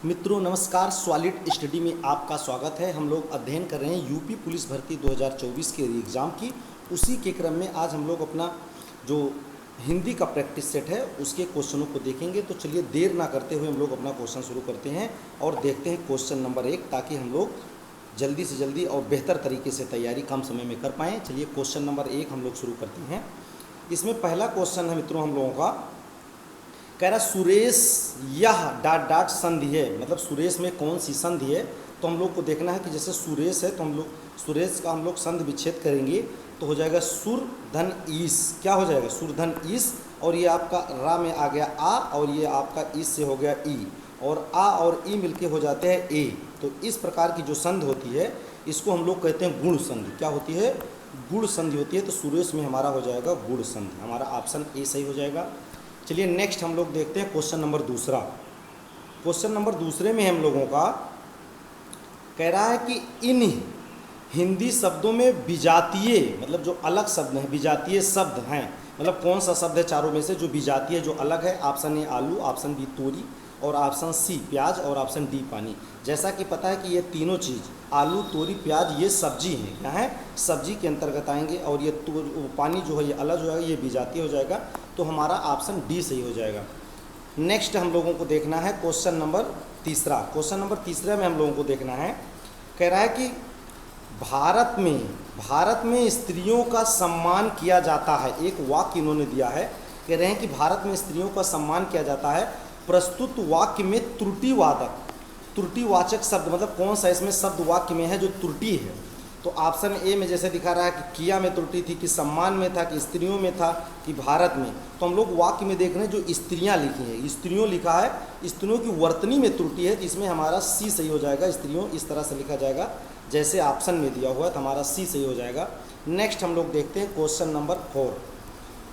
मित्रों नमस्कार, solid study में आपका स्वागत है। हम लोग अध्ययन कर रहे हैं यूपी पुलिस भर्ती 2024 के एग्ज़ाम की। उसी के क्रम में आज हम लोग अपना जो हिंदी का प्रैक्टिस सेट है उसके क्वेश्चनों को देखेंगे। तो चलिए देर ना करते हुए हम लोग अपना क्वेश्चन शुरू करते हैं और देखते हैं क्वेश्चन नंबर 1, ताकि हम लोग जल्दी से जल्दी और बेहतर तरीके से तैयारी कम समय में कर पाएँ। चलिए क्वेश्चन नंबर 1 हम लोग शुरू करते हैं। इसमें पहला क्वेश्चन है मित्रों हम लोगों का, कह रहा सुरेश यह डॉट डॉट संधि है, मतलब सुरेश में कौन सी संधि है। तो हम लोग को देखना है कि जैसे सुरेश है तो हम लोग सुरेश का हम लोग संधि विच्छेद करेंगे तो हो जाएगा सुर धन ईस। क्या हो जाएगा? सुर धन ईस। और ये आपका रा में आ गया आ और ये आपका ईस से हो गया ई, और आ और ई मिलके हो जाते हैं ए। तो इस प्रकार की जो संधि होती है इसको हम लोग कहते हैं गुण संधि। क्या होती है? गुण संधि होती है। तो सुरेश में हमारा हो जाएगा गुण संधि। हमारा ऑप्शन ए सही हो जाएगा। चलिए नेक्स्ट हम लोग देखते हैं क्वेश्चन नंबर दूसरा। क्वेश्चन नंबर दूसरे में हम लोगों का कह रहा है कि इन हिंदी शब्दों में विजातीय, मतलब जो अलग शब्द हैं, विजातीय शब्द हैं, मतलब कौन सा शब्द है चारों में से जो विजातीय जो अलग है? ऑप्शन ए आलू, ऑप्शन बी तोरी, और ऑप्शन सी प्याज, और ऑप्शन डी पानी। जैसा कि पता है कि ये तीनों चीज़ आलू तोरी प्याज ये सब्जी हैं, क्या है? सब्जी के अंतर्गत आएंगे। और ये पानी जो है ये अलग हो जाएगा, ये विजातीय हो जाएगा। तो हमारा ऑप्शन डी सही हो जाएगा। नेक्स्ट हम लोगों को देखना है क्वेश्चन नंबर तीसरा। क्वेश्चन नंबर तीसरा में हम लोगों को देखना है, कह रहा है कि भारत में स्त्रियों का सम्मान किया जाता है। एक वाक्य इन्होंने दिया है, कह रहे हैं कि भारत में स्त्रियों का सम्मान किया जाता है। प्रस्तुत वाक्य में त्रुटिवाचक शब्द, मतलब कौन सा इसमें शब्द वाक्य में है जो त्रुटि है? तो ऑप्शन ए में जैसे दिखा रहा है कि किया में त्रुटि थी, कि सम्मान में था, कि स्त्रियों में था, कि भारत में। तो हम लोग वाक्य में देख रहे हैं जो स्त्रियां लिखी हैं, स्त्रियों लिखा है, स्त्रियों की वर्तनी में त्रुटि है। तो इसमें हमारा सी सही हो जाएगा। स्त्रियों इस तरह से लिखा जाएगा जैसे ऑप्शन में दिया हुआ है, तो हमारा सी सही हो जाएगा। नेक्स्ट हम लोग देखते हैं क्वेश्चन नंबर 4।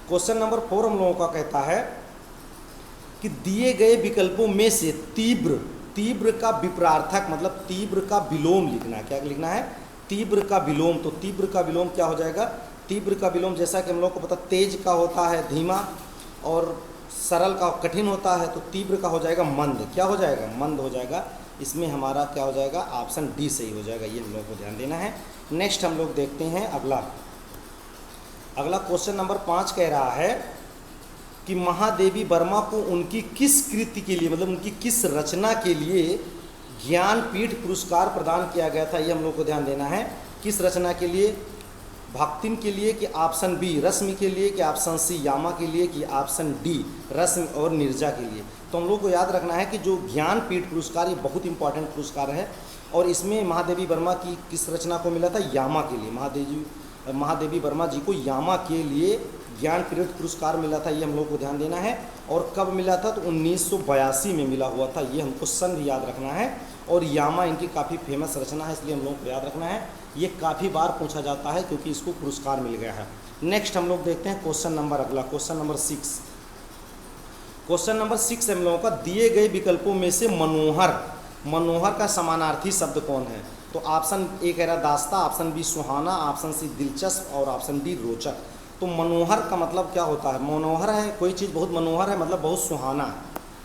क्वेश्चन नंबर 4 हम लोगों का कहता है कि दिए गए विकल्पों में से तीव्र का विपरार्थक, मतलब तीव्र का विलोम लिखना है। क्या लिखना है? तीव्र का विलोम। तो तीव्र का विलोम क्या हो जाएगा? तीव्र का विलोम जैसा कि हम लोग को पता, तेज का होता है धीमा, और सरल का कठिन होता है। तो तीव्र का हो जाएगा मंद। क्या हो जाएगा? मंद हो जाएगा। इसमें हमारा क्या हो जाएगा? ऑप्शन डी सही हो जाएगा। ये हम लोग को ध्यान देना है। नेक्स्ट हम लोग देखते हैं अगला क्वेश्चन नंबर 5 कह रहा है कि महादेवी वर्मा को उनकी किस कृति के लिए, मतलब उनकी किस रचना के लिए ज्ञानपीठ पुरस्कार प्रदान किया गया था? ये हम लोग को ध्यान देना है। किस रचना के लिए? भक्तिम के लिए, कि ऑप्शन बी रश्मि के लिए, कि ऑप्शन सी यामा के लिए, कि ऑप्शन डी रश्मि और निर्जा के लिए। तो हम लोग को याद रखना है कि जो ज्ञानपीठ पुरस्कार ये बहुत इंपॉर्टेंट पुरस्कार है, और इसमें महादेवी वर्मा की किस रचना को मिला था? यामा के लिए। महादेवी वर्मा जी को यामा के लिए ज्ञानपीठ पुरस्कार मिला था। ये हम लोग को ध्यान देना है। और कब मिला था? तो 1982 में मिला हुआ था। ये हमको सन भी याद रखना है। और यामा इनकी काफ़ी फेमस रचना है, इसलिए हम लोगों को याद रखना है। ये काफ़ी बार पूछा जाता है क्योंकि इसको पुरस्कार मिल गया है। नेक्स्ट हम लोग देखते हैं क्वेश्चन नंबर अगला, क्वेश्चन नंबर 6। क्वेश्चन नंबर 6 हम लोगों का, दिए गए विकल्पों में से मनोहर का समानार्थी शब्द कौन है? तो ऑप्शन ए कह रहा दास्ता, ऑप्शन बी सुहाना, ऑप्शन सी दिलचस्प, और ऑप्शन डी रोचक। तो मनोहर का मतलब क्या होता है? मनोहर है कोई चीज़ बहुत मनोहर है, मतलब बहुत सुहाना है।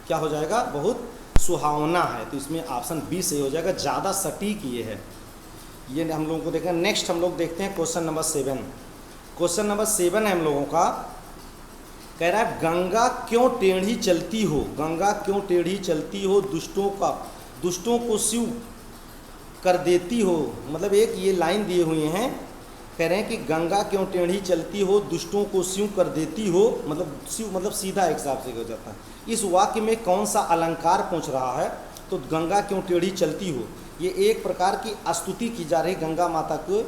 क्या हो जाएगा? बहुत सुहावना है। तो इसमें ऑप्शन बी सही हो जाएगा। ज़्यादा सटीक ये है। ये हम लोगों को देखना। नेक्स्ट हम लोग देखते हैं क्वेश्चन नंबर 7। क्वेश्चन नंबर 7 है हम लोगों का, कह रहा है गंगा क्यों टेढ़ी चलती हो? गंगा क्यों टेढ़ी चलती हो? दुष्टों को शिव कर देती हो। मतलब एक ये लाइन दिए हुए हैं, कह रहे हैं कि गंगा क्यों टेढ़ी चलती हो, दुष्टों को शिव कर देती हो। मतलब शिव मतलब सीधा एक हिसाब से हो जाता है। इस वाक्य में कौन सा अलंकार पूछ रहा है? तो गंगा क्यों टेढ़ी चलती हो, ये एक प्रकार की स्तुति की जा रही, गंगा माता को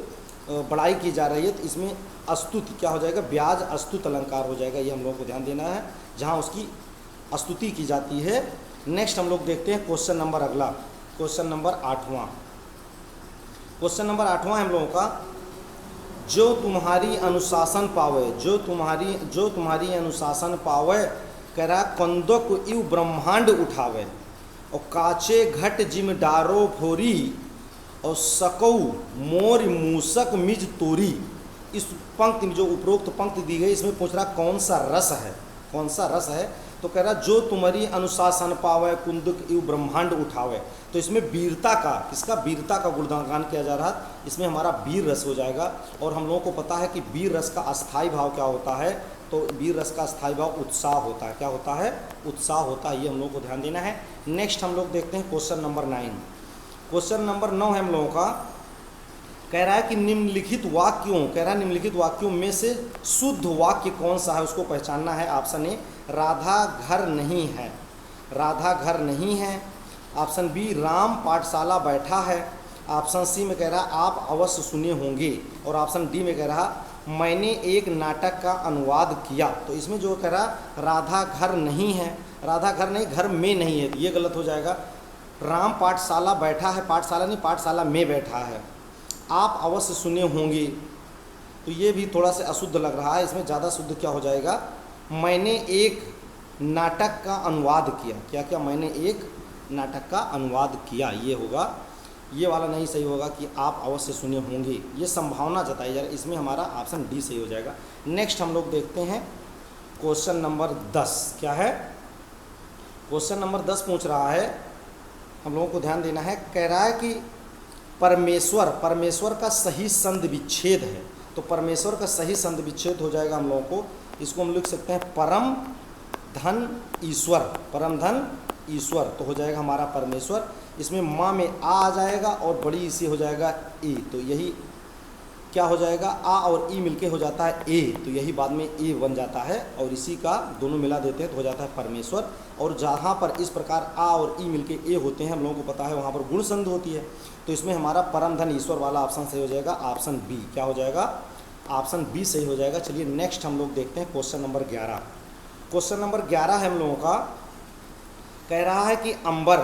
बड़ाई की जा रही है। तो इसमें स्तुति क्या हो जाएगा? ब्याज अस्तुत अलंकार हो जाएगा। ये हम लोगों को ध्यान देना है, जहाँ उसकी स्तुति की जाती है। नेक्स्ट हम लोग देखते हैं क्वेश्चन नंबर अगला, क्वेश्चन नंबर 8वां। क्वेश्चन नंबर 8वां हम लोगों का, जो तुम्हारी अनुशासन पावे, कह रहा कंदक इव ब्रह्मांड उठावे, और काचे घट जिम डारो फोरी, और सकऊ मोर मूसक मिज तोरी। इस पंक्ति में जो उपरोक्त पंक्ति दी गई, इसमें पूछ रहा कौन सा रस है? तो तो कह रहा जो तुम्हारी अनुशासन पावे कुंदक इव ब्रह्मांड उठावे। तो इसमें वीरता का, किसका, वीरता का गुणगान किया जा रहा है। इसमें हमारा वीर रस हो जाएगा। और हम लोगों को पता है कि वीर रस का अस्थाई भाव क्या होता है, तो वीर रस का अस्थाई भाव उत्साह होता है। क्या होता है, उत्साह होता है। ये हम लोगों को ध्यान देना है। नेक्स्ट हम लोग देखते हैं क्वेश्चन नंबर 9। क्वेश्चन नंबर 9 है हम लोगों का, कह रहा है कि निम्नलिखित वाक्यों, कह रहा है निम्नलिखित वाक्यों में से शुद्ध वाक्य कौन सा है, उसको पहचानना है। ऑप्शन ए, राधा घर नहीं है, राधा घर नहीं है। ऑप्शन बी, राम पाठशाला बैठा है। ऑप्शन सी में कह रहा आप अवश्य सुने होंगे। और ऑप्शन डी में कह रहा मैंने एक नाटक का अनुवाद किया। तो इसमें जो कह रहा राधा घर नहीं है, राधा घर नहीं, घर में नहीं है, ये गलत हो जाएगा। राम पाठशाला बैठा है, पाठशाला नहीं, पाठशाला में बैठा है। आप अवश्य सुने होंगे, तो ये भी थोड़ा सा अशुद्ध लग रहा है। इसमें ज़्यादा शुद्ध क्या हो जाएगा, मैंने एक नाटक का अनुवाद किया। क्या क्या, मैंने एक नाटक का अनुवाद किया, ये होगा। ये वाला नहीं सही होगा कि आप अवश्य सुने होंगे, ये संभावना जताई जा रही है। इसमें हमारा ऑप्शन डी सही हो जाएगा। नेक्स्ट हम लोग देखते हैं क्वेश्चन नंबर 10। क्या है, क्वेश्चन नंबर 10 पूछ रहा है, हम लोगों को ध्यान देना है। कह रहा है कि परमेश्वर, परमेश्वर का सही संधि विच्छेद है। तो परमेश्वर का सही संधि विच्छेद हो जाएगा हम लोगों को, इसको हम लिख सकते हैं परम धन ईश्वर, परम धन ईश्वर। तो हो जाएगा हमारा परमेश्वर। इसमें माँ में आ जाएगा और बड़ी इसी हो जाएगा ई। तो यही क्या हो जाएगा, आ और ई मिलके हो जाता है ए। तो यही बाद में ए बन जाता है और इसी का दोनों मिला देते हैं तो हो जाता है परमेश्वर। और जहाँ पर इस प्रकार आ और ई मिलके ए होते हैं, हम लोगों को पता है वहाँ पर गुण संधि होती है। तो इसमें हमारा परम धन ईश्वर वाला ऑप्शन सही हो जाएगा। ऑप्शन बी क्या हो जाएगा, ऑप्शन बी सही हो जाएगा। चलिए नेक्स्ट हम लोग देखते हैं क्वेश्चन नंबर 11। क्वेश्चन नंबर 11 है हम लोगों का, कह रहा है कि अंबर,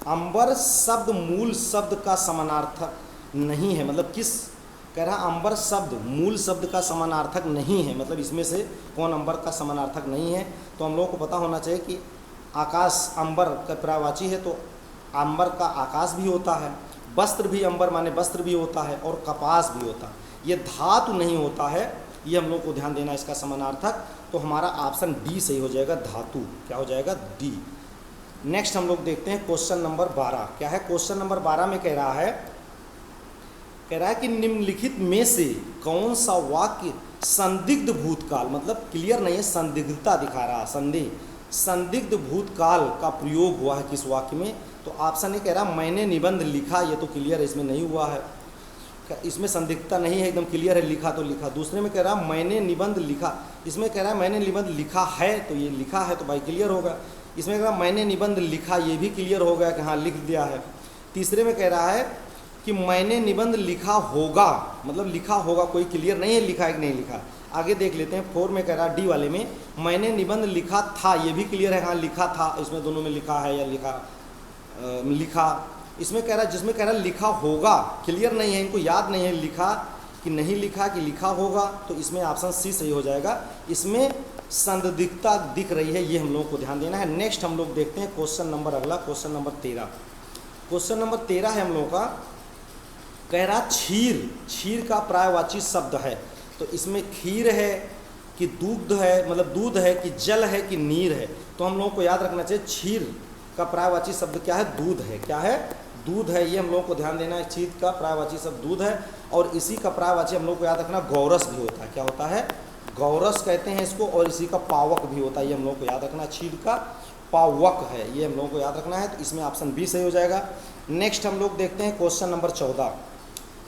अंबर शब्द मूल शब्द का समानार्थक नहीं है। मतलब किस, कह रहा अंबर शब्द मूल शब्द का समानार्थक नहीं है। मतलब इसमें से कौन अंबर का समानार्थक नहीं है। तो हम लोगों को पता होना चाहिए कि आकाश अंबर का पर्यायवाची है, तो अंबर का आकाश भी होता है, वस्त्र भी अंबर माने वस्त्र भी होता है, और कपास भी होता है। ये धातु नहीं होता है, ये हम लोग को ध्यान देना है इसका समानार्थक। तो हमारा ऑप्शन डी सही हो जाएगा, धातु। क्या हो जाएगा, डी। नेक्स्ट हम लोग देखते हैं क्वेश्चन नंबर 12। क्या है, क्वेश्चन नंबर 12 में कह रहा है कि निम्नलिखित में से कौन सा वाक्य संदिग्ध भूतकाल, मतलब क्लियर नहीं है, संदिग्धता दिखा रहा, संदिग्ध भूतकाल का प्रयोग हुआ है किस वाक्य में। तो ऑप्शन ए कह रहा मैंने निबंध लिखा, ये तो क्लियर है, इसमें नहीं हुआ है, इसमें संदिग्धता नहीं है, एकदम क्लियर है, लिखा तो लिखा। दूसरे में कह रहा मैंने निबंध लिखा, इसमें कह रहा है मैंने निबंध लिखा है, तो ये लिखा है तो भाई क्लियर होगा। इसमें कह रहा मैंने निबंध लिखा, ये भी क्लियर हो गया कि हाँ लिख दिया है। तीसरे में कह रहा है कि मैंने निबंध लिखा होगा, मतलब लिखा होगा, कोई क्लियर नहीं है लिखा है कि नहीं लिखा। आगे देख लेते हैं 4 में कह रहा डी वाले में मैंने निबंध लिखा था, ये भी क्लियर है, हाँ लिखा था, इसमें दोनों में लिखा है या लिखा। इसमें कह रहा है, जिसमें कह रहा है लिखा होगा, क्लियर नहीं है, इनको याद नहीं है लिखा कि नहीं लिखा कि लिखा होगा। तो इसमें ऑप्शन सी सही हो जाएगा। इसमें संदिग्धता दिख रही है, ये हम लोगों को ध्यान देना है। नेक्स्ट हम लोग देखते हैं क्वेश्चन नंबर अगला, क्वेश्चन नंबर 13। क्वेश्चन नंबर 13 है हम लोगों का, कह रहा क्षीर, क्षीर का पर्यायवाची शब्द है। तो इसमें खीर है कि दूध है, मतलब दूध है कि जल है कि नीर है। तो हम लोगों को याद रखना चाहिए क्षीर का पर्यायवाची शब्द क्या है, दूध है। क्या है, दूध है, ये हम लोगों को ध्यान देना है। क्षीर का पर्यायवाची शब्द दूध है, और इसी का पर्यायवाची हम लोग को याद रखना गौरस भी होता है। क्या होता है, गौरस कहते हैं इसको, और इसी का पावक भी होता है, ये हम लोग को याद रखना। क्षीर का पावक है, ये हम लोगों को याद रखना है। तो इसमें ऑप्शन बी सही हो जाएगा। नेक्स्ट हम लोग देखते हैं क्वेश्चन नंबर 14।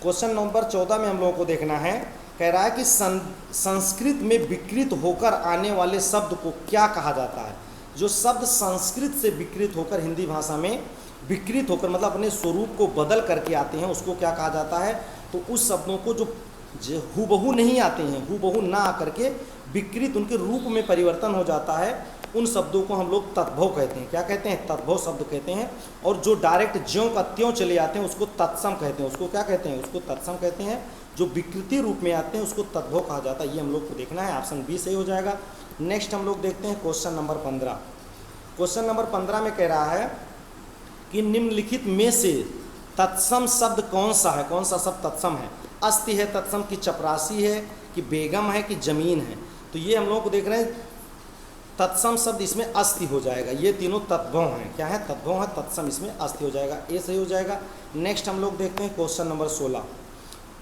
क्वेश्चन नंबर 14 में हम लोगों को देखना है, कह रहा है कि संस्कृत में विकृत होकर आने वाले शब्द को क्या कहा जाता है। जो शब्द संस्कृत से विकृत होकर हिंदी भाषा में विकृत होकर, मतलब अपने स्वरूप को बदल करके आते हैं, उसको क्या कहा जाता है। तो उस शब्दों को जो हूबहू नहीं आते हैं, हूबहू ना आकर के विकृत उनके रूप में परिवर्तन हो जाता है, उन शब्दों को हम लोग तद्भव कहते हैं। क्या कहते हैं, तद्भव शब्द कहते हैं। और जो डायरेक्ट ज्यों का त्यों चले आते हैं उसको तत्सम कहते हैं। उसको क्या कहते हैं, उसको तत्सम कहते हैं। जो विकृति रूप में आते हैं उसको तद्भव कहा जाता है। ये हम लोग को देखना है, ऑप्शन बी सही हो जाएगा। नेक्स्ट हम लोग देखते हैं क्वेश्चन नंबर 15। क्वेश्चन नंबर 15 में कह रहा है कि निम्नलिखित में से तत्सम शब्द कौन सा है, कौन सा शब्द तत्सम है। अस्ति है तत्सम, की चपरासी है, कि बेगम है, कि जमीन है। तो ये हम लोग को देख रहे हैं तत्सम शब्द इसमें अस्थि हो जाएगा। ये तीनों तद्भव हैं। क्या है? तद्भव है। तत्सम इसमें अस्थि हो जाएगा। ए सही हो जाएगा। नेक्स्ट हम लोग देखते हैं क्वेश्चन नंबर 16।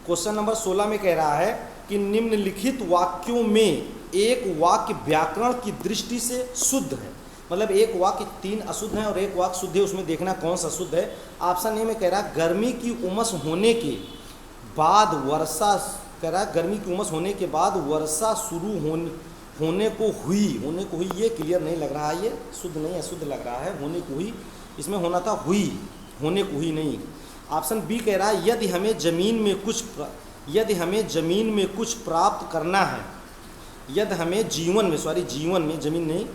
क्वेश्चन नंबर 16 में कह रहा है कि निम्नलिखित वाक्यों में एक वाक्य व्याकरण की दृष्टि से शुद्ध है। मतलब एक वाक्य 3 अशुद्ध हैं और एक वाक्य शुद्ध है, उसमें देखना कौन सा शुद्ध है। ऑप्शन ए में कह रहा है गर्मी की उमस होने के बाद वर्षा, कह रहा है गर्मी की उमस होने के बाद वर्षा शुरू होने को हुई। ये क्लियर नहीं लग रहा है, ये शुद्ध नहीं अशुद्ध लग रहा है। होने को हुई, इसमें होना था हुई, होने को हुई नहीं। ऑप्शन बी कह रहा है यदि हमें जमीन में कुछ प्राप्त करना है, यदि हमें जीवन में, जमीन नहीं,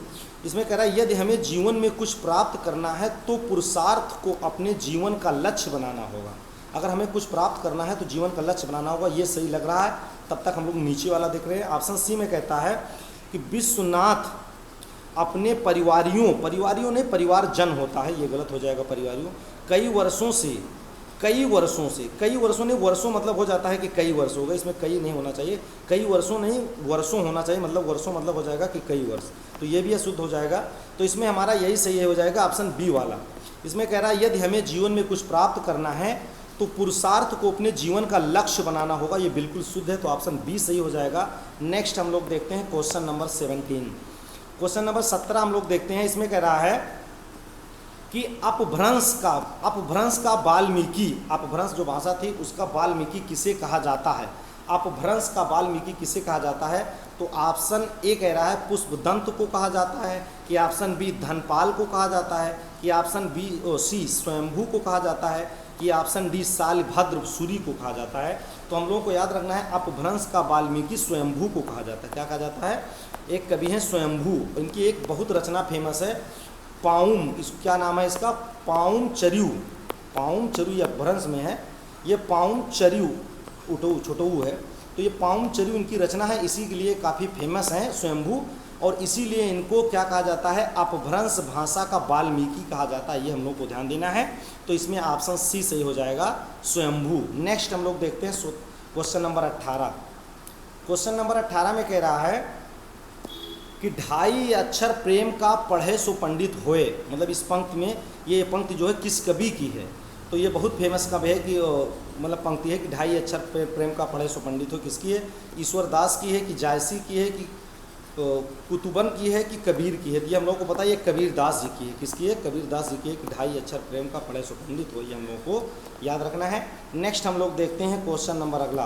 इसमें कह रहा है यदि हमें जीवन में कुछ प्राप्त करना है तो पुरुषार्थ को अपने जीवन का लक्ष्य बनाना होगा। अगर हमें कुछ प्राप्त करना है तो जीवन का लक्ष्य बनाना होगा। ये सही लग रहा है। तब तक हम लोग नीचे वाला देख रहे हैं। ऑप्शन सी में कहता है कि विश्वनाथ अपने परिवारियों ने परिवारजन होता है, ये गलत हो जाएगा। परिवारियों कई वर्षों ने, वर्षों मतलब हो जाता है कि कई वर्ष हो गए, इसमें कई नहीं होना चाहिए। कई वर्षों नहीं, वर्षों होना चाहिए। मतलब वर्षों मतलब हो जाएगा कि कई वर्ष, तो ये भी अशुद्ध हो जाएगा। तो इसमें हमारा यही सही हो जाएगा, ऑप्शन बी वाला। इसमें कह रहा है यदि हमें जीवन में कुछ प्राप्त करना है तो पुरुषार्थ को अपने जीवन का लक्ष्य बनाना होगा, ये बिल्कुल शुद्ध है। तो ऑप्शन बी सही हो जाएगा। नेक्स्ट हम लोग देखते हैं क्वेश्चन नंबर 17। क्वेश्चन नंबर 17 हम लोग देखते हैं। इसमें कह रहा है कि अपभ्रंश का वाल्मीकि, अपभ्रंश जो भाषा थी उसका वाल्मीकि किसे कहा जाता है? अपभ्रंश का वाल्मीकि किसे कहा जाता है? तो ऑप्शन ए कह रहा है पुष्पदंत को कहा जाता है, कि ऑप्शन बी धनपाल को कहा जाता है, कि ऑप्शन सी स्वयंभू को कहा जाता है, कि ऑप्शन डी शालभद्र सूरी को कहा जाता है। तो हम लोगों को याद रखना है अपभ्रंश का वाल्मीकि स्वयंभू को कहा जाता है। क्या कहा जाता है? एक कवि हैं स्वयंभू, इनकी एक बहुत रचना फेमस है पाउम, क्या नाम है इसका? पाउम चरियु ये अपभ्रंश में है। ये पाउम चरियु छोटऊ है। तो ये पाउम चरियु इनकी रचना है, इसी के लिए काफ़ी फेमस है स्वयंभू, और इसीलिए इनको क्या कहा जाता है? अपभ्रंश भाषा का वाल्मीकि कहा जाता है। ये हम लोग को ध्यान देना है। तो इसमें ऑप्शन सी सही हो जाएगा, स्वयंभू। नेक्स्ट हम लोग देखते हैं क्वेश्चन नंबर 18। क्वेश्चन नंबर 18 में कह रहा है कि 2.5 अक्षर प्रेम का पढ़े सो पंडित होए। मतलब इस पंक्ति में, ये पंक्ति जो है किस कवि की है? तो ये बहुत फेमस कवि है कि मतलब पंक्ति है कि 2.5 अक्षर प्रेम का पढ़े सो पंडित हो। किसकी है? ईश्वर दास की है, कि जायसी की है, कि कुतुबन की है, कि कबीर की है? ये हम लोग को पता है, ये कबीर दास जी की है। किसकी है? कबीर दास जी की है कि 2.5 अक्षर प्रेम का पढ़े सो पंडित हो। ये हम लोग को याद रखना है। नेक्स्ट हम लोग देखते हैं क्वेश्चन नंबर अगला,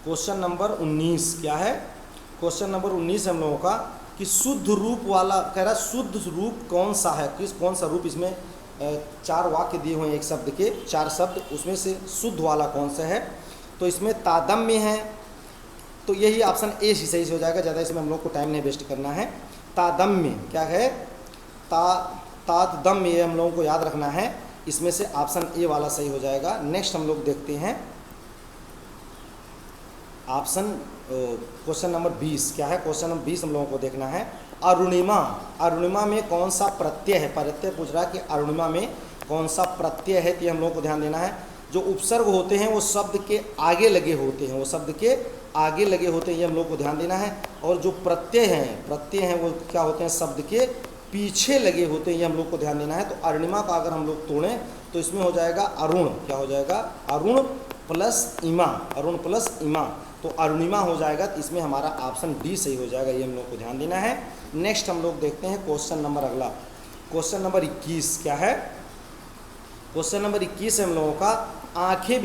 क्वेश्चन नंबर 19। क्या है? क्वेश्चन नंबर 19 हम लोगों का कि शुद्ध रूप वाला, कह रहा है शुद्ध रूप कौन सा है? कौन सा रूप? इसमें 4 वाक्य दिए हुए हैं, एक शब्द के 4 शब्द, उसमें से शुद्ध वाला कौन सा है? तो इसमें तादम्य है, तो यही ऑप्शन ए सही से हो जाएगा। ज़्यादा इसमें हम लोग को टाइम नहीं वेस्ट करना है। तादम्य क्या है? तादम्य, ये हम लोगों को याद रखना है। इसमें से ऑप्शन ए वाला सही हो जाएगा। नेक्स्ट हम लोग देखते हैं ऑप्शन क्वेश्चन नंबर 20। क्या है? क्वेश्चन नंबर 20 हम लोगों को देखना है। अरुणिमा में कौन सा प्रत्यय है? प्रत्यय पूछ रहा है कि अरुणिमा में कौन सा प्रत्यय है, तो ये हम लोग को ध्यान देना है। जो उपसर्ग होते हैं वो शब्द के आगे लगे होते हैं, ये हम लोग को ध्यान देना है। और जो प्रत्यय हैं वो क्या होते हैं? शब्द के पीछे लगे होते हैं, ये हम लोग को ध्यान देना है। तो अरुणिमा का अगर हम लोग तोड़ें तो इसमें हो जाएगा अरुण। क्या हो जाएगा? अरुण प्लस इमा, तो अरुणिमा हो जाएगा। तो इसमें हमारा ऑप्शन डी सही हो जाएगा, ये हम लोग को ध्यान देना है। नेक्स्ट हम लोग देखते हैं क्वेश्चन नंबर अगला, क्वेश्चन नंबर 21। क्या है? क्वेश्चन नंबर 21 है हम लोगों का आंखें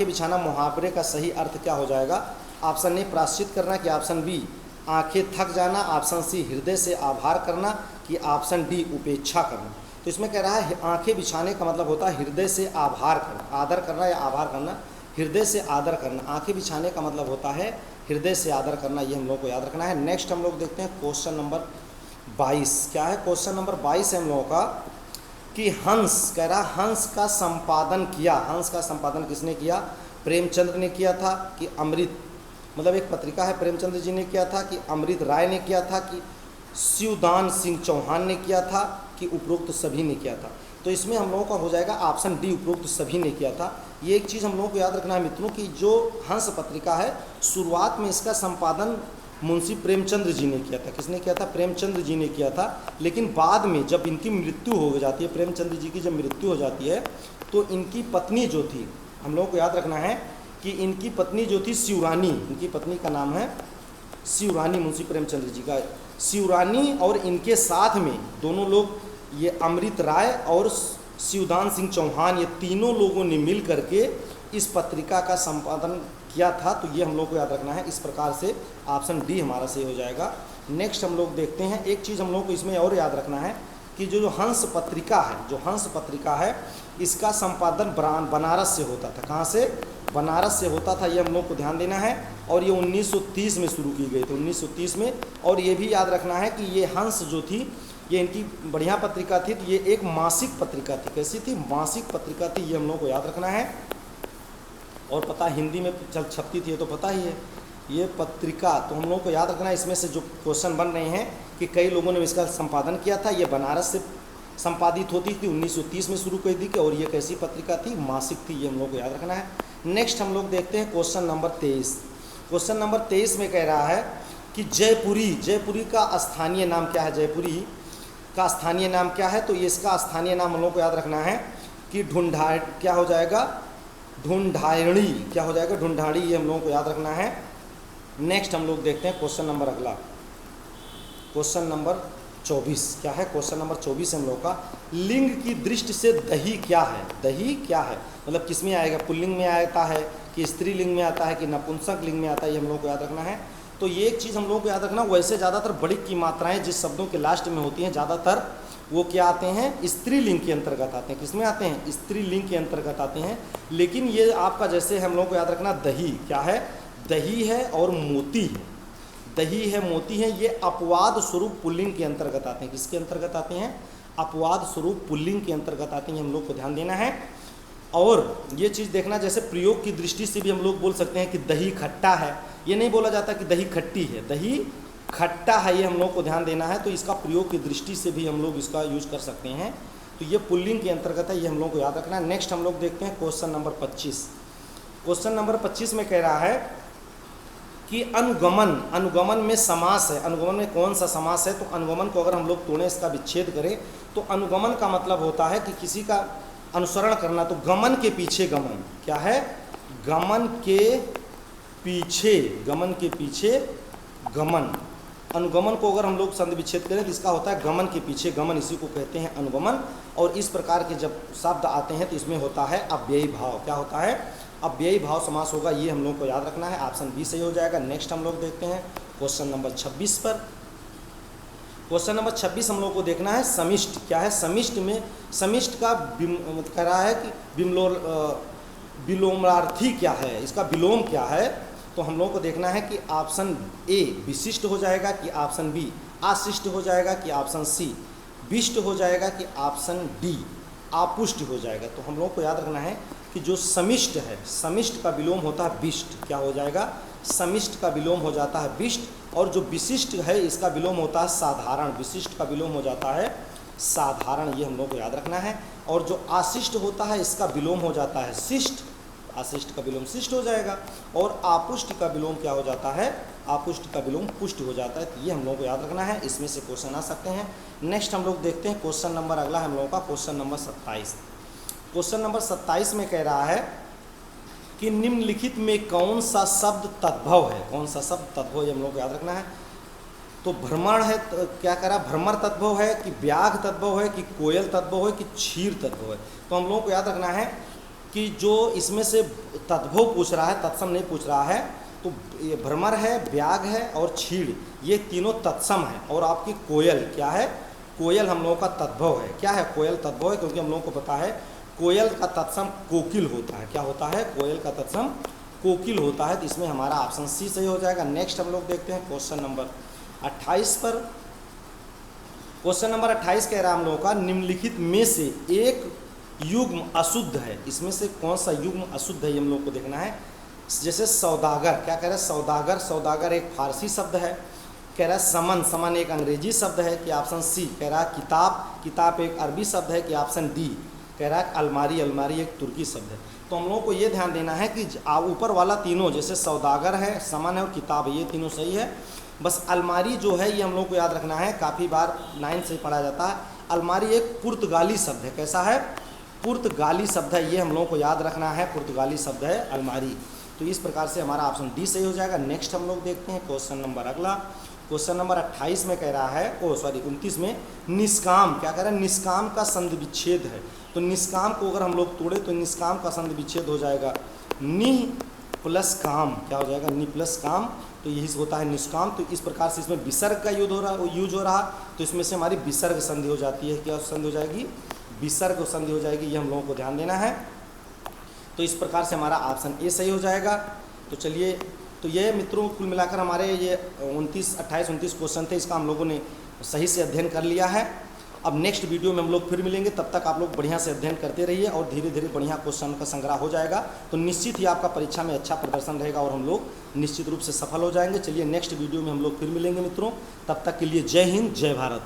बिछाना मुहावरे का सही अर्थ क्या हो जाएगा? ऑप्शन ए प्रायश्चित करना, कि ऑप्शन बी आंखें थक जाना, ऑप्शन सी हृदय से आभार करना, कि ऑप्शन डी उपेक्षा करना। तो इसमें कह रहा है आंखें बिछाने का मतलब होता है हृदय से आभार करना, आदर करना या आभार करना, हृदय से आदर करना। आंखें बिछाने का मतलब होता है हृदय से आदर करना, ये हम लोग को याद रखना है। नेक्स्ट हम लोग देखते हैं क्वेश्चन नंबर 22। क्या है? क्वेश्चन नंबर 22 है हम लोगों का कि हंस, कह रहा हंस का संपादन किसने किया? प्रेमचंद्र ने किया था, कि अमृत, मतलब एक पत्रिका है, प्रेमचंद्र जी ने किया था, कि अमृत राय ने किया था, कि शिवदान सिंह चौहान ने किया था, कि उपरोक्त सभी ने किया था? तो इसमें हम लोगों का हो जाएगा ऑप्शन डी, उपरोक्त सभी ने किया था। ये एक चीज़ हम लोगों को याद रखना है मित्रों कि जो हंस पत्रिका है, शुरुआत में इसका संपादन मुंशी प्रेमचंद्र जी ने किया था। किसने किया था? प्रेमचंद्र जी ने किया था। लेकिन बाद में जब इनकी मृत्यु हो जाती है, प्रेमचंद्र जी की जब मृत्यु हो जाती है, तो इनकी पत्नी जो थी, हम लोगों को याद रखना है कि इनकी पत्नी जो थी शिवरानी, इनकी पत्नी का नाम है शिवरानी, मुंशी प्रेमचंद्र जी का शिवरानी, और इनके साथ में दोनों लोग, ये अमृत राय और शिवदान सिंह चौहान, ये तीनों लोगों ने मिल करके इस पत्रिका का संपादन किया था। तो ये हम लोग को याद रखना है। इस प्रकार से ऑप्शन डी हमारा सही हो जाएगा। नेक्स्ट हम लोग देखते हैं, एक चीज़ हम लोग को इसमें और याद रखना है कि जो हंस पत्रिका है, जो हंस पत्रिका है, इसका संपादन बनारस से होता था। कहाँ से? बनारस से होता था। ये हम लोग को ध्यान देना है। और ये 1930 में शुरू की गई थी, 1930 में। और ये भी याद रखना है कि ये हंस जो थी, ये इनकी बढ़िया पत्रिका थी। तो ये एक मासिक पत्रिका थी। कैसी थी? मासिक पत्रिका थी। ये हम लोग को याद रखना है। और पता हिंदी में छपती थी, ये तो पता ही है ये पत्रिका। तो हम लोग को याद रखना है, इसमें से जो क्वेश्चन बन रहे हैं कि कई लोगों ने इसका संपादन किया था। ये बनारस से संपादित होती थी, 1930 में शुरू कर दी थी। और ये कैसी पत्रिका थी? मासिक थी। ये हम लोग को याद रखना है। नेक्स्ट हम लोग देखते हैं क्वेश्चन नंबर 23। क्वेश्चन नंबर 23 में कह रहा है कि जयपुरी का स्थानीय नाम क्या है? जयपुरी का स्थानीय नाम क्या है? तो ये इसका स्थानीय नाम हम लोग को याद रखना है कि क्या हो जाएगा? ढूंढायणी। क्या हो जाएगा? ढूंढाड़ी। ये हम लोगों को याद रखना है। नेक्स्ट हम लोग देखते हैं क्वेश्चन नंबर अगला, क्वेश्चन नंबर 24। क्या है? क्वेश्चन नंबर 24 हम लोग का, लिंग की दृष्टि से दही क्या है? दही क्या है? मतलब किस में आएगा? पुल्लिंग में आता है कि स्त्रीलिंग में आता है कि नपुंसक लिंग में आता है? ये हम लोग को याद रखना है। तो ये एक चीज़ हम लोग को याद रखना, वैसे ज़्यादातर बड़ी की मात्राएँ जिस शब्दों के लास्ट में होती हैं, ज़्यादातर वो क्या आते हैं? स्त्रीलिंग के अंतर्गत आते हैं। किसमें आते हैं? स्त्रीलिंग के अंतर्गत आते हैं। लेकिन ये आपका जैसे हम लोग को याद रखना, दही क्या है? दही है और मोती है। दही है, मोती है, ये अपवाद स्वरूप पुल्लिंग के अंतर्गत आते हैं। किसके अंतर्गत आते हैं? अपवाद स्वरूप पुल्लिंग के अंतर्गत आते हैं। हम लोग को ध्यान देना है। और ये चीज़ देखना, जैसे प्रयोग की दृष्टि से भी हम लोग बोल सकते हैं कि दही खट्टा है। ये नहीं बोला जाता कि दही खट्टी है, दही खट्टा है। ये हम लोग को ध्यान देना है। तो इसका प्रयोग की दृष्टि से भी हम लोग इसका यूज कर सकते हैं। तो ये पुल्लिंग के अंतर्गत है। ये हम लोग को याद रखना है। नेक्स्ट हम लोग देखते हैं क्वेश्चन नंबर 25। क्वेश्चन नंबर 25 में कह रहा है कि अनुगमन में समास है। अनुगमन में कौन सा समास है? तो अनुगमन को अगर हम लोग तोड़ें, इसका विच्छेद करें, तो अनुगमन का मतलब होता है कि किसी का अनुसरण करना। तो गमन के पीछे गमन क्या है? गमन के पीछे गमन। अनुगमन को अगर हम लोग संधि विच्छेद करें तो इसका होता है गमन के पीछे गमन। इसी को कहते हैं अनुगमन। और इस प्रकार के जब शब्द आते हैं तो इसमें होता है अव्ययी भाव। क्या होता है? अव्ययी भाव समास होगा। ये हम लोग को याद रखना है। ऑप्शन बी सही हो जाएगा। नेक्स्ट हम लोग देखते हैं क्वेश्चन नंबर 26 पर। क्वेश्चन नंबर 26 हम लोग को देखना है समिष्ट। क्या है? समिष्ट का कह रहा है कि विलोमार्थी क्या है? इसका विलोम क्या है? तो हम लोग को देखना है कि ऑप्शन ए विशिष्ट हो जाएगा कि ऑप्शन बी अशिष्ट हो जाएगा कि ऑप्शन सी विष्ट हो जाएगा कि ऑप्शन डी आपुष्ट हो जाएगा। तो हम लोग को याद रखना है कि जो समिष्ट है, समिष्ट का विलोम होता है विष्ट। क्या हो जाएगा? समिष्ट का विलोम हो जाता है विष्ट। और जो विशिष्ट है, इसका विलोम होता है साधारण। विशिष्ट का विलोम हो जाता है साधारण। ये हम लोग को याद रखना है। और जो अशिष्ट होता है, इसका विलोम हो जाता है शिष्ट। अशिष्ट का विलोम शिष्ट हो जाएगा। और आपुष्ट का विलोम क्या हो जाता है? आपुष्ट का विलोम पुष्ट हो जाता है। तो ये हम लोग को याद रखना है। इसमें से क्वेश्चन आ सकते हैं। नेक्स्ट हम लोग देखते हैं क्वेश्चन नंबर अगला हम लोगों का, क्वेश्चन नंबर 27। क्वेश्चन नंबर 27 में कह रहा है कि निम्नलिखित में कौन सा शब्द तद्भव है? कौन सा शब्द तद्भव? ये हम लोग को याद रखना है। तो भ्रमण है, तो क्या कह रहा है? भ्रमर तद्भव है कि व्याघ तद्भव है कि कोयल तद्भव है कि क्षीर तद्भव है? तो हम लोगों को याद रखना है कि जो इसमें से तद्भव पूछ रहा है, तत्सम नहीं पूछ रहा है। तो ये भ्रमर है, व्याघ है और क्षीर, ये तीनों तत्सम है। और आपकी कोयल क्या है? कोयल हम लोगों का तद्भव है। क्या है? कोयल तद्भव है, क्योंकि हम लोगों को पता है कोयल का तत्सम कोकिल होता है। क्या होता है? कोयल का तत्सम कोकिल होता है। तो इसमें हमारा ऑप्शन सी सही हो जाएगा। नेक्स्ट हम लोग देखते हैं क्वेश्चन नंबर 28 पर। क्वेश्चन नंबर 28 कह रहा है हम लोगों का, निम्नलिखित में से एक युग्म अशुद्ध है। इसमें से कौन सा युग्म अशुद्ध है? ये हम लोग को देखना है। जैसे सौदागर, क्या कह रहा है? सौदागर, सौदागर एक फारसी शब्द है। कह रहा है समन, समन एक अंग्रेजी शब्द है कि ऑप्शन सी। कह रहा है किताब, किताब एक अरबी शब्द है कि ऑप्शन डी। कह रहा है अलमारी, अलमारी एक तुर्की शब्द है। तो हम लोगों को ये ध्यान देना है कि ऊपर वाला तीनों, जैसे सौदागर है, समन है और किताब है, ये तीनों सही है। बस अलमारी जो है ये हम लोग को याद रखना है, काफ़ी बार 9 से पढ़ा जाता है। अलमारी एक पुर्तगाली शब्द है। कैसा है? पुर्तगाली शब्द है, ये हम लोगों को याद रखना है। पुर्तगाली शब्द है अलमारी। तो इस प्रकार से हमारा ऑप्शन डी सही हो जाएगा। नेक्स्ट हम लोग देखते हैं क्वेश्चन नंबर अगला। क्वेश्चन नंबर 28 में कह रहा है, 29 में, निष्काम क्या कह रहा है? निष्काम का संधि विच्छेद है। तो निष्काम को अगर हम लोग तोड़े तो निष्काम का संधि विच्छेद हो जाएगा निह प्लस काम। क्या हो जाएगा? नि प्लस काम। तो यही होता है निष्काम। तो इस प्रकार से इसमें विसर्ग का यूज हो रहा। तो इसमें से हमारी विसर्ग संधि हो जाती है। क्या संधि हो जाएगी? विसर्ग संधि हो जाएगी। ये हम लोगों को ध्यान देना है। तो इस प्रकार से हमारा ऑप्शन ए सही हो जाएगा। तो चलिए, तो ये मित्रों कुल मिलाकर हमारे ये 28 29 क्वेश्चन थे। इसका हम लोगों ने सही से अध्ययन कर लिया है। अब नेक्स्ट वीडियो में हम लोग फिर मिलेंगे। तब तक आप लोग बढ़िया से अध्ययन करते रहिए और धीरे धीरे बढ़िया क्वेश्चन का संग्रह हो जाएगा। तो निश्चित ही आपका परीक्षा में अच्छा प्रदर्शन रहेगा और हम लोग निश्चित रूप से सफल हो जाएंगे। चलिए नेक्स्ट वीडियो में हम लोग फिर मिलेंगे मित्रों। तब तक के लिए जय हिंद, जय भारत।